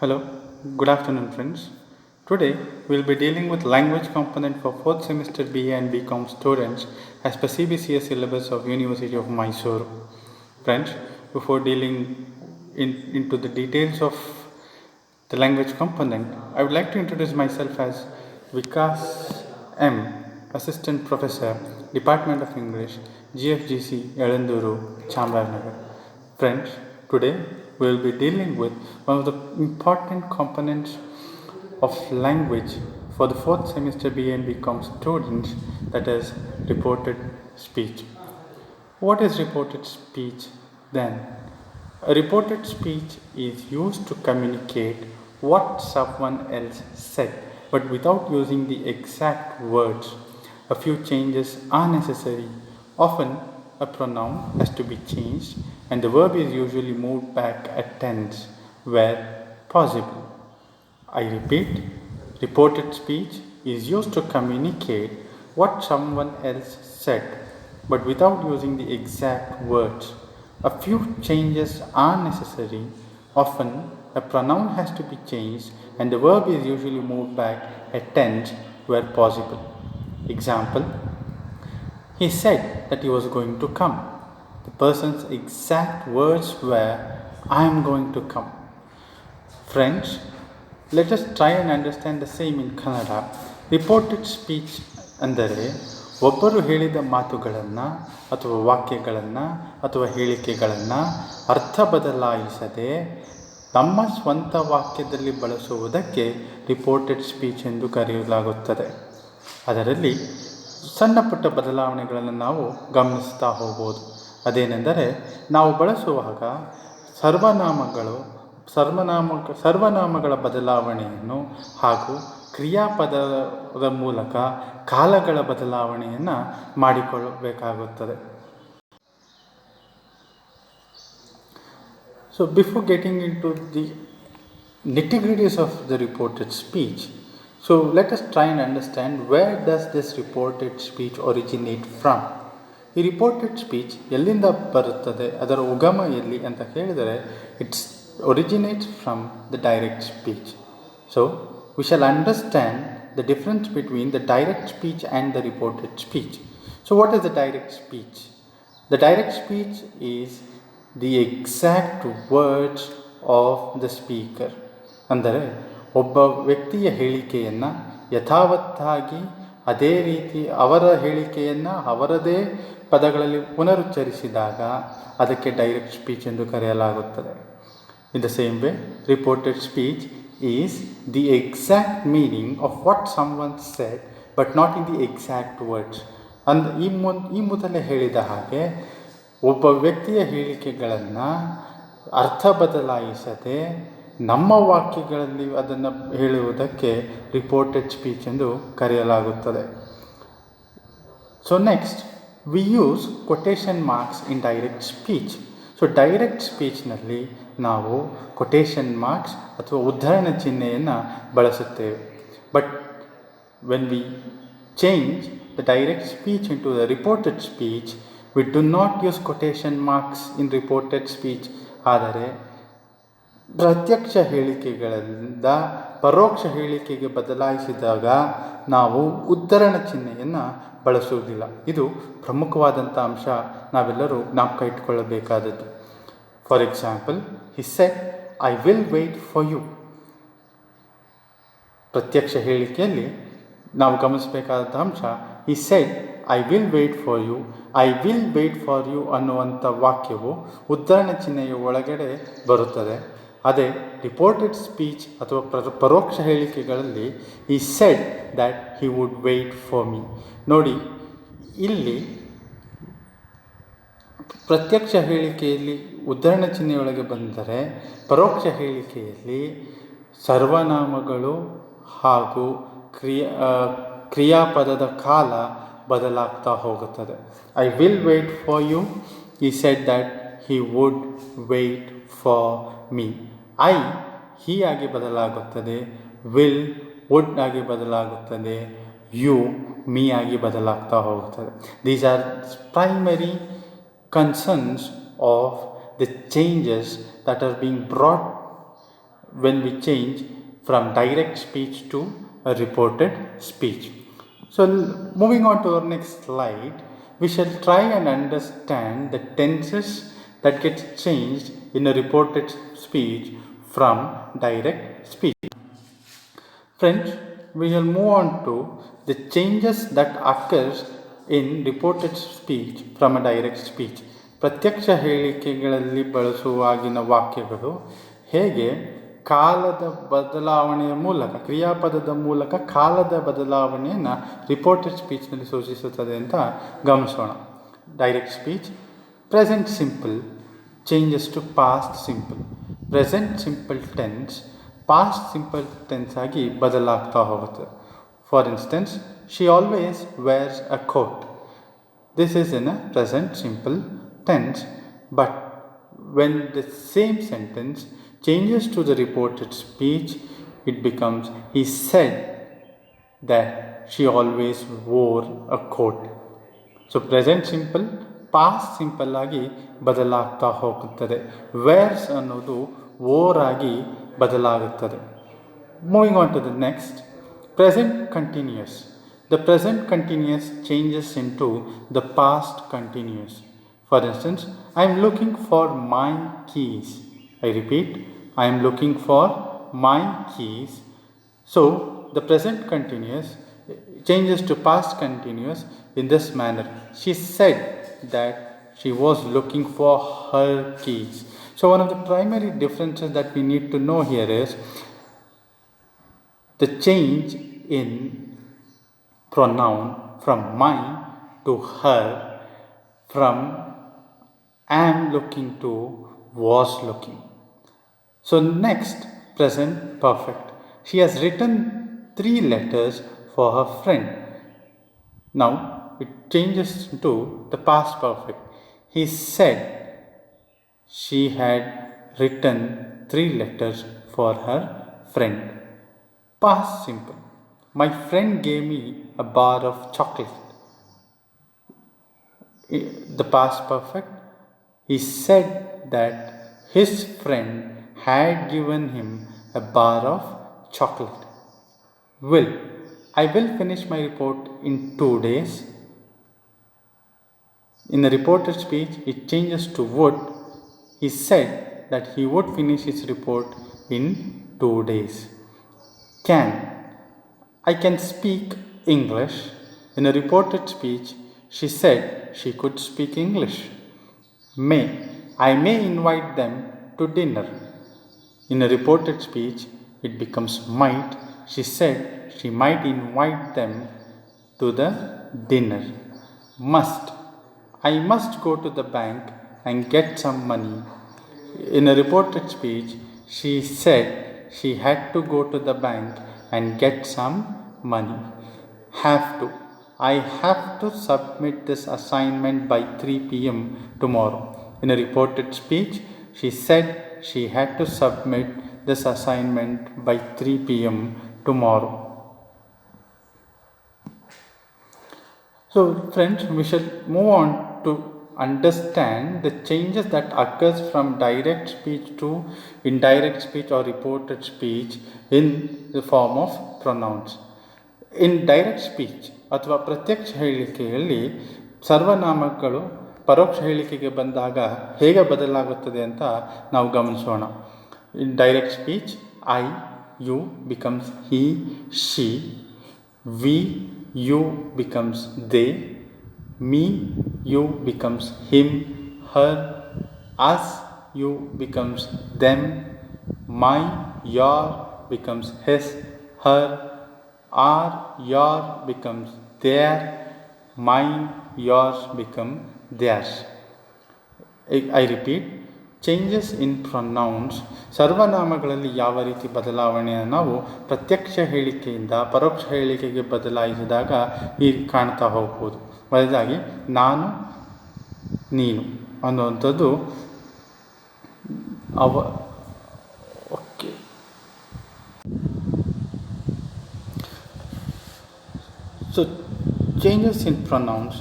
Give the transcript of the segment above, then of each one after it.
Hello, good afternoon, friends. Today we'll be dealing with language component for 4th semester BA and BCom students as per CBCS syllabus of University of Mysore. Friends, before dealing into the details of the language component, I would like to introduce myself as Vikas M, Assistant Professor, Department of English, GFGC, Elanduru, Chamarajanagar. Friends, today we will be dealing with one of the important components of language for the 4th semester BA and BCom students, that is reported speech. What is reported speech then? A reported speech is used to communicate what someone else said, but without using the exact words. A few changes are necessary. Often, a pronoun has to be changed, and the verb is usually moved back at tense where possible. I repeat, reported speech is used to communicate what someone else said, but without using the exact words. A few changes are necessary. Often, a pronoun has to be changed and the verb is usually moved back at tense where possible. Example, he said that he was going to come. The person's exact words were, I am going to come. Friends, let us try and understand the same in Kannada. Reported speech ಅಂದರೆ ಒಬ್ಬರು ಹೇಳಿದ ಮಾತುಗಳನ್ನು ಅಥವಾ ವಾಕ್ಯಗಳನ್ನು ಅಥವಾ ಹೇಳಿಕೆಗಳನ್ನು ಅರ್ಥ ಬದಲಾಯಿಸದೆ ತಮ್ಮ ಸ್ವಂತ ವಾಕ್ಯದಲ್ಲಿ ಬಳಸುವುದಕ್ಕೆ ರಿಪೋರ್ಟೆಡ್ ಸ್ಪೀಚ್ ಎಂದು ಕರೆಯಲಾಗುತ್ತದೆ. ಅದರಲ್ಲಿ ಸಣ್ಣ ಪುಟ್ಟ ಬದಲಾವಣೆಗಳನ್ನು ನಾವು ಗಮನಿಸ್ತಾ ಹೋಗ್ಬೋದು. ಅದೇನೆಂದರೆ, ನಾವು ಬಳಸುವಾಗ ಸರ್ವನಾಮಗಳ ಬದಲಾವಣೆಯನ್ನು ಹಾಗೂ ಕ್ರಿಯಾಪದದ ಮೂಲಕ ಕಾಲಗಳ ಬದಲಾವಣೆಯನ್ನು ಮಾಡಿಕೊಳ್ಳಬೇಕಾಗುತ್ತದೆ. So before getting into the nitty-gritties of the reported speech, so let us try and understand where does this reported speech originate from. ಈ ರಿಪೋರ್ಟೆಡ್ ಸ್ಪೀಚ್ ಎಲ್ಲಿಂದ ಬರುತ್ತದೆ, ಅದರ ಉಗಮ ಎಲ್ಲಿ ಅಂತ ಹೇಳಿದರೆ, it's originates from the direct speech. So we shall understand the difference between the direct speech and the reported speech. So what is the direct speech? The direct speech is the exact words of the speaker. ಅಂದರೆ ಒಬ್ಬ ವ್ಯಕ್ತಿಯ ಹೇಳಿಕೆಯನ್ನು ಯಥಾವತ್ತಾಗಿ ಅದೇ ರೀತಿ ಅವರ ಹೇಳಿಕೆಯನ್ನು ಅವರದೇ ಪದಗಳಲ್ಲಿ ಪುನರುಚ್ಚರಿಸಿದಾಗ ಅದಕ್ಕೆ ಡೈರೆಕ್ಟ್ ಸ್ಪೀಚ್ ಎಂದು ಕರೆಯಲಾಗುತ್ತದೆ. In the same way, reported speech is the exact meaning of what someone said but not in the exact words. ಈ ಮೊದಲೇ ಹೇಳಿದ ಹಾಗೆ ಒಬ್ಬ ವ್ಯಕ್ತಿಯ ಹೇಳಿಕೆಗಳನ್ನು ಅರ್ಥ ಬದಲಾಯಿಸದೆ ನಮ್ಮ ವಾಕ್ಯಗಳಲ್ಲಿ ಅದನ್ನು ಹೇಳುವುದಕ್ಕೆ ರಿಪೋರ್ಟೆಡ್ ಸ್ಪೀಚ್ ಎಂದು ಕರೆಯಲಾಗುತ್ತದೆ. So next, we use quotation marks in direct speech. So direct ಸ್ಪೀಚ್ನಲ್ಲಿ ನಾವು ಕೊಟೇಶನ್ ಮಾರ್ಕ್ಸ್ ಅಥವಾ ಉದ್ಧರಣ ಚಿಹ್ನೆಯನ್ನು ಬಳಸುತ್ತೇವೆ. But when we change the direct speech into the reported speech, we do not use quotation marks in reported speech. ಆದರೆ ಪ್ರತ್ಯಕ್ಷ ಹೇಳಿಕೆಗಳಿಂದ ಪರೋಕ್ಷ ಹೇಳಿಕೆಗೆ ಬದಲಾಯಿಸಿದಾಗ ನಾವು ಉದ್ಧರಣ ಚಿಹ್ನೆಯನ್ನು ಬಳಸುವುದಿಲ್ಲ. ಇದು ಪ್ರಮುಖವಾದಂಥ ಅಂಶ, ನಾವೆಲ್ಲರೂ ಜ್ಞಾಪಕ ಇಟ್ಕೊಳ್ಳಬೇಕಾದದ್ದು. For example, he said I will wait for you. ಪ್ರತ್ಯಕ್ಷ ಹೇಳಿಕೆಯಲ್ಲಿ ನಾವು ಗಮನಿಸಬೇಕಾದಂಥ ಅಂಶ, he said I will wait for you. I will wait for you ಅನ್ನುವಂಥ ವಾಕ್ಯವು ಉದ್ಧರಣ ಚಿಹ್ನೆಯ ಒಳಗಡೆ ಬರುತ್ತದೆ. ಅದೇ ರಿಪೋರ್ಟೆಡ್ ಸ್ಪೀಚ್ ಅಥವಾ ಪರೋಕ್ಷ ಹೇಳಿಕೆಗಳಲ್ಲಿ ಈ said that he would wait for me. ನೋಡಿ, ಇಲ್ಲಿ ಪ್ರತ್ಯಕ್ಷ ಹೇಳಿಕೆಯಲ್ಲಿ ಉದ್ಧರಣ ಚಿಹ್ನೆಯೊಳಗೆ ಬಂದರೆ, ಪರೋಕ್ಷ ಹೇಳಿಕೆಯಲ್ಲಿ ಸರ್ವನಾಮಗಳು ಹಾಗೂ ಕ್ರಿಯಾಪದದ ಕಾಲ ಬದಲಾಗ್ತಾ ಹೋಗುತ್ತದೆ. I will wait for you, he said that he would wait for me. I he ಆಗಿ ಬದಲಾಗುತ್ತದೆ, ವಿಲ್ ವುಡ್ ಆಗಿ ಬದಲಾಗುತ್ತದೆ, ಯು ಮೀ ಆಗಿ ಬದಲಾಗ್ತಾ ಹೋಗುತ್ತದೆ. These are primary concerns of the changes that are being brought when we change from direct speech to a reported speech. So, moving on to our next slide, we shall try and understand the tenses that get changed in a reported speech from direct speech. Friends, we will move on to the changes that occurs in reported speech from a direct speech. ಪ್ರತ್ಯಕ್ಷ ಹೇಳಿಕೆಗಳಲ್ಲಿ ಬಳಸುವಾಗಿನ ವಾಕ್ಯಗಳು ಹೇಗೆ ಕಾಲದ ಬದಲಾವಣೆಯ ಮೂಲಕ ಕ್ರಿಯಾಪದದ ಮೂಲಕ ಕಾಲದ ಬದಲಾವಣೆಯನ್ನು reported ಸ್ಪೀಚ್ನಲ್ಲಿ ಸೂಚಿಸುತ್ತದೆ ಅಂತ ಗಮನಿಸೋಣ. Direct speech present simple changes to past simple. Present simple tense past simple tense ಆಗಿ ಬದಲಾಗ್ತಾ ಹೋಗುತ್ತೆ. For instance, she always wears a coat. This is in a present simple tense, but when the same sentence changes to the reported speech, it becomes he said that she always wore a coat. So present simple past simple ಆಗಿ ಬದಲಾಗ್ತಾ ಹೋಗುತ್ತದೆ. Wares ಅನ್ನೋದು ವೋರ್ ಆಗಿ ಬದಲಾಗುತ್ತದೆ. Moving on to the next, present continuous. The present continuous changes into the past continuous. For instance, I am looking for my keys. I repeat, I am looking for my keys. So, the present continuous changes to past continuous in this manner. She said that she was looking for her keys. So, one of the primary differences that we need to know here is the change in pronoun from my to her, from am looking to was looking. So next, present perfect. She has written 3 letters for her friend. Now it changes to the past perfect. He said she had written 3 letters for her friend. Past simple. My friend gave me a bar of chocolate. The past perfect. He said that his friend had given him a bar of chocolate. I will finish my report in 2 days. In the reported speech, it changes to would. He said that he would finish his report in 2 days. Can. I can speak English. In a reported speech, she said she could speak English. May. I may invite them to dinner. In a reported speech, it becomes might. She said she might invite them to the dinner. Must. I must go to the bank and get some money. In a reported speech, she said she had to go to the bank and get some money. Have to. I have to submit this assignment by 3 p.m. tomorrow. In a reported speech, she said she had to submit this assignment by 3 p.m. tomorrow. So friends, we shall move on to understand the changes that occurs from direct speech to indirect speech or reported speech in the form of pronouns. In direct speech ಅಥವಾ ಪ್ರತ್ಯಕ್ಷ ಹೇಳಿಕೆಯಲ್ಲಿ ಸರ್ವನಾಮಗಳು ಪರೋಕ್ಷ ಹೇಳಿಕೆಗೆ ಬಂದಾಗ ಹೇಗೆ ಬದಲಾಗುತ್ತದೆ ಅಂತ ನಾವು ಗಮನಿಸೋಣ. In direct speech I you becomes he she, we you becomes they, me you becomes him her, us you becomes them, my your becomes his her, our your becomes their, mine yours become theirs. I repeat, changes in pronouns ಸರ್ವನಾಮಗಳಲ್ಲಿ ಯಾವ ರೀತಿ ಬದಲಾವಣೆಯನ್ನು ನಾವು ಪ್ರತ್ಯಕ್ಷ ಹೇಳಿಕೆಯಿಂದ ಪರೋಕ್ಷ ಹೇಳಿಕೆಗೆ ಬದಲಾಯಿಸಿದಾಗ ಹೀಗೆ ಕಾಣ್ತಾ ಹೋಗ್ಬೋದು. ಮೊದಲಾಗಿ ನಾನು ನೀನು ಅನ್ನುವಂಥದ್ದು okay. So changes in pronouns,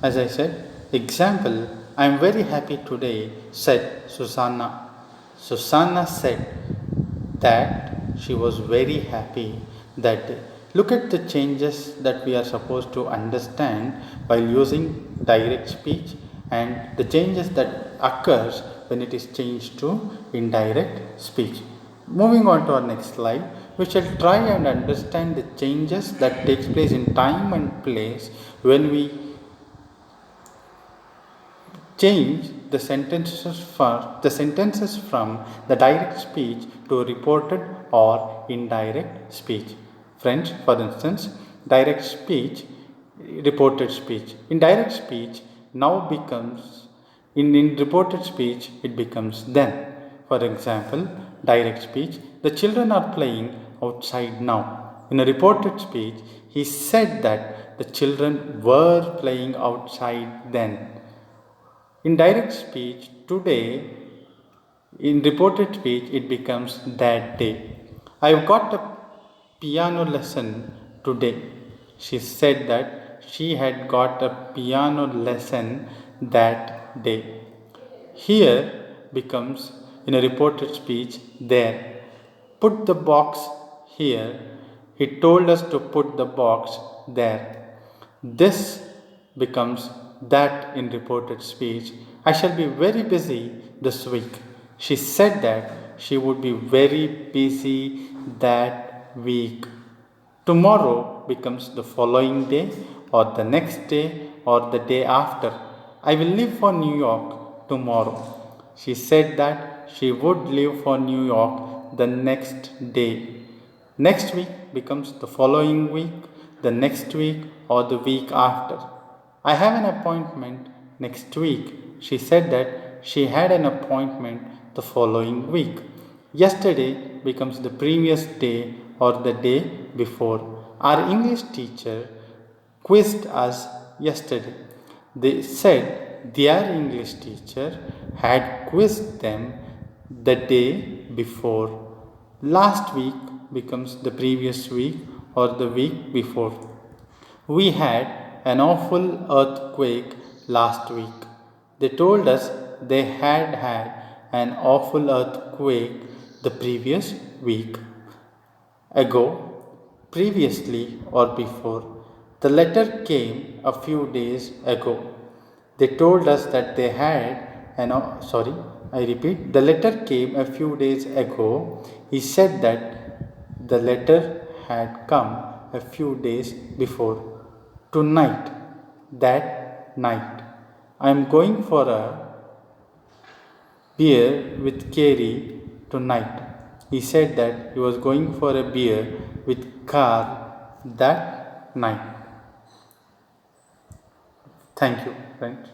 as I said, example, I am very happy today, said Susanna. Susanna said that she was very happy that day. Look at the changes that we are supposed to understand while using direct speech and the changes that occurs when it is changed to indirect speech. Moving on to our next slide, we shall try and understand the changes that takes place in time and place when we change the sentences from the direct speech to reported or indirect speech. Friends, for instance, direct speech, reported speech. In direct speech, now becomes, in reported speech, it becomes then. For example, direct speech, the children are playing outside now. In a reported speech, he said that the children were playing outside then. In direct speech, today, in reported speech, it becomes that day. I've got a piano lesson today. She said that she had got a piano lesson that day. Here becomes, in a reported speech, there. Put the box here. He told us to put the box there. This becomes that in reported speech. I shall be very busy this week. She said that she would be very busy that week. Tomorrow becomes the following day, or the next day, or the day after. I will leave for New York tomorrow. She said that she would leave for New York the next day. Next week becomes the following week, the next week, or the week after. I have an appointment next week. She said that she had an appointment the following week. Yesterday becomes the previous day or the day before. Our English teacher quizzed us yesterday. They said their English teacher had quizzed them the day before. Last week becomes the previous week or the week before. We had an awful earthquake last week. They told us they had had an awful earthquake the previous week. Ago, previously, or before. The letter came a few days ago. They told us that they had I repeat, the letter came a few days ago. He said that the letter had come a few days before. Tonight, that night, I am going for a beer with Kerry tonight. He said that he was going for a beer with Carl that night. Thank you, friends.